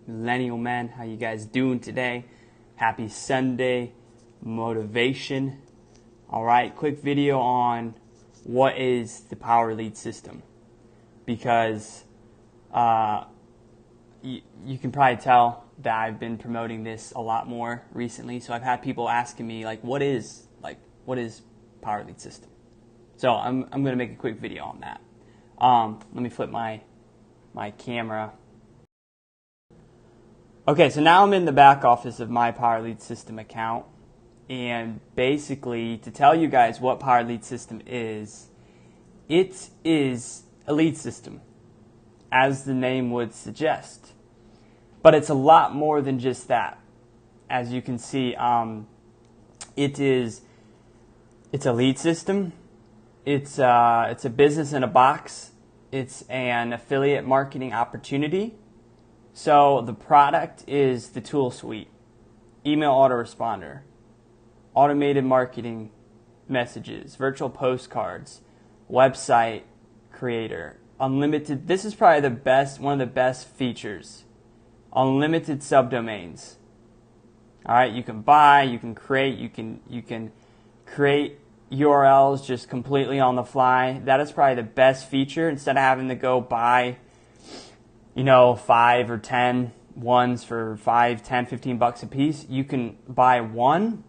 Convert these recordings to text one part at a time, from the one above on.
Millennial Men. How you guys doing today? Happy Sunday motivation. Alright, quick video on what is the power lead system, because you can probably tell that I've been promoting this a lot more recently. So I've had people asking me what is power lead system? So I'm going to make a quick video on that. Let me flip my camera. Okay, so now I'm in the back office of my Power Lead System account, and basically to tell you guys what Power Lead System is, it is a lead system, as the name would suggest. But it's a lot more than just that. As you can see, it's a lead system. It's a business in a box. It's an affiliate marketing opportunity. So the product is the tool suite, email autoresponder, automated marketing messages, virtual postcards, website creator, unlimited. This is probably one of the best features. Unlimited subdomains. All right, you can buy, you can create, you can create URLs just completely on the fly. That is probably the best feature. Instead of having to go buy 5 or 10 ones for $5, $10, $15 a piece, you can buy one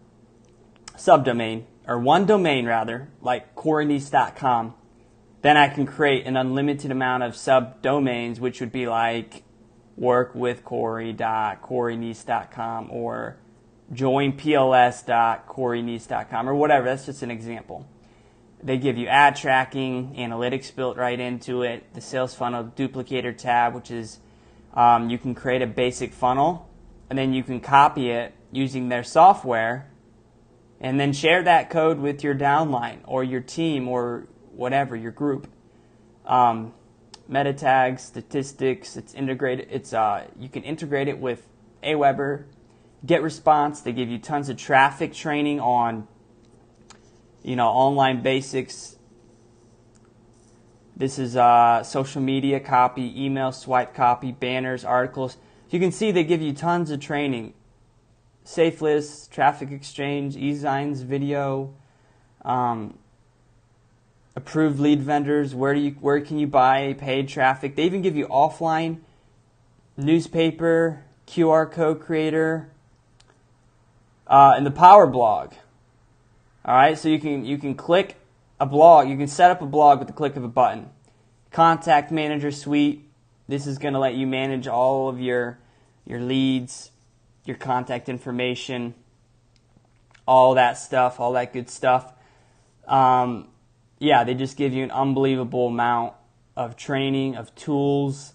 subdomain, or one domain rather, like KoreyNiese.com. Then I can create an unlimited amount of subdomains, which would be like workwithkorey.KoreyNiese.com or joinpls.KoreyNiese.com or whatever. That's just an example. They give you ad tracking, analytics built right into it, the sales funnel duplicator tab, which is you can create a basic funnel and then you can copy it using their software and then share that code with your downline or your team or whatever, your group. Meta tags, statistics, it's integrated. You can integrate it with Aweber, GetResponse. They give you tons of traffic training on online basics. This is social media copy, email swipe copy, banners, articles. You can see they give you tons of training. Safe lists, traffic exchange, e-signs, video, approved lead vendors, where can you buy paid traffic. They even give you offline newspaper, QR code creator, and the power blog. All right, so you can click a blog. You can set up a blog with the click of a button. Contact Manager Suite. This is going to let you manage all of your leads, your contact information, all that stuff, all that good stuff. Yeah, they just give you an unbelievable amount of training, of tools.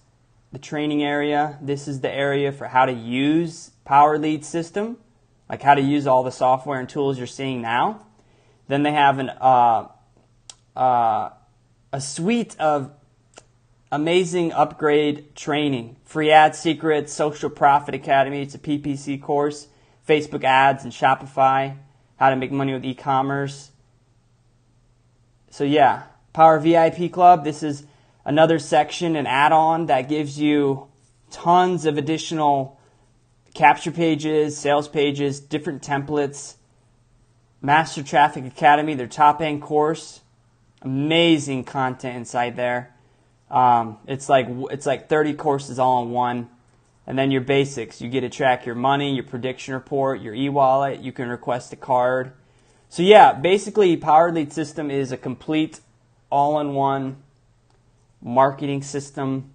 The training area. This is the area for how to use Power Lead System, like how to use all the software and tools you're seeing now. Then they have a suite of amazing upgrade training. Free ad secrets, social profit academy. It's a PPC course. Facebook ads and Shopify. How to make money with e-commerce. So yeah, Power VIP Club. This is another section, an add-on that gives you tons of additional capture pages, sales pages, different templates. Master Traffic Academy, their top-end course. Amazing content inside there. It's like 30 courses all in one. And then your basics. You get to track your money, your prediction report, your e-wallet. You can request a card. So yeah, basically Power Lead System is a complete all-in-one marketing system,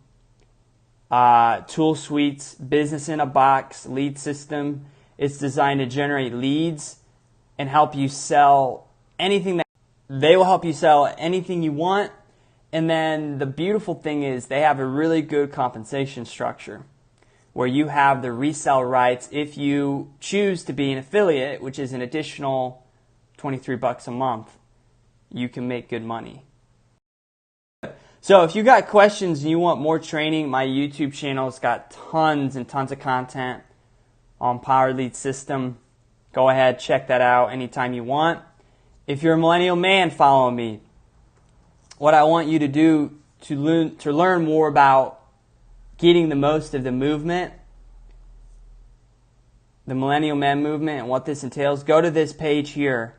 tool suites, business in a box, lead system. It's designed to generate leads and help you sell anything. They will help you sell anything you want. And then the beautiful thing is they have a really good compensation structure where you have the resell rights if you choose to be an affiliate, which is an additional $23 a month. You can make good money. So if you got questions and you want more training, my YouTube channel's got tons and tons of content on Power Lead System. Go ahead, check that out anytime you want. If you're a millennial man, follow me. What I want you to do to learn more about getting the most of the movement the Millennial Men Movement and what this entails, go to this page here,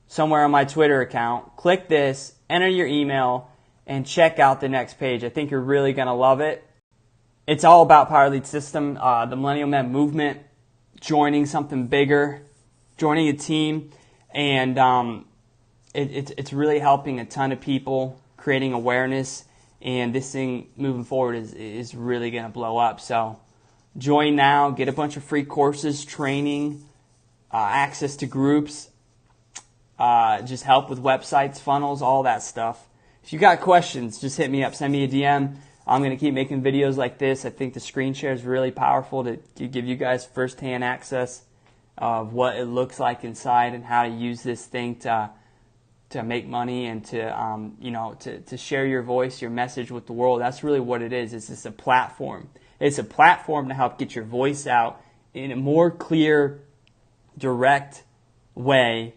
somewhere on my Twitter account. Click this, enter your email, and check out the next page. I think you're really going to love it. It's all about Power Lead System, the Millennial Men Movement, joining something bigger, joining a team, and it's really helping a ton of people, creating awareness, and this thing moving forward is really going to blow up. So join now, get a bunch of free courses, training, access to groups, just help with websites, funnels, all that stuff. If you got questions, just hit me up, send me a DM. I'm going to keep making videos like this. I think the screen share is really powerful to give you guys firsthand access of what it looks like inside and how to use this thing to make money and to share your voice, your message with the world. That's really what it is. It's just a platform. It's a platform to help get your voice out in a more clear, direct way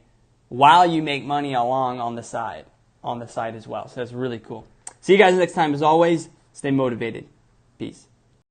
while you make money along on the side as well. So that's really cool. See you guys next time. As always, stay motivated. Peace.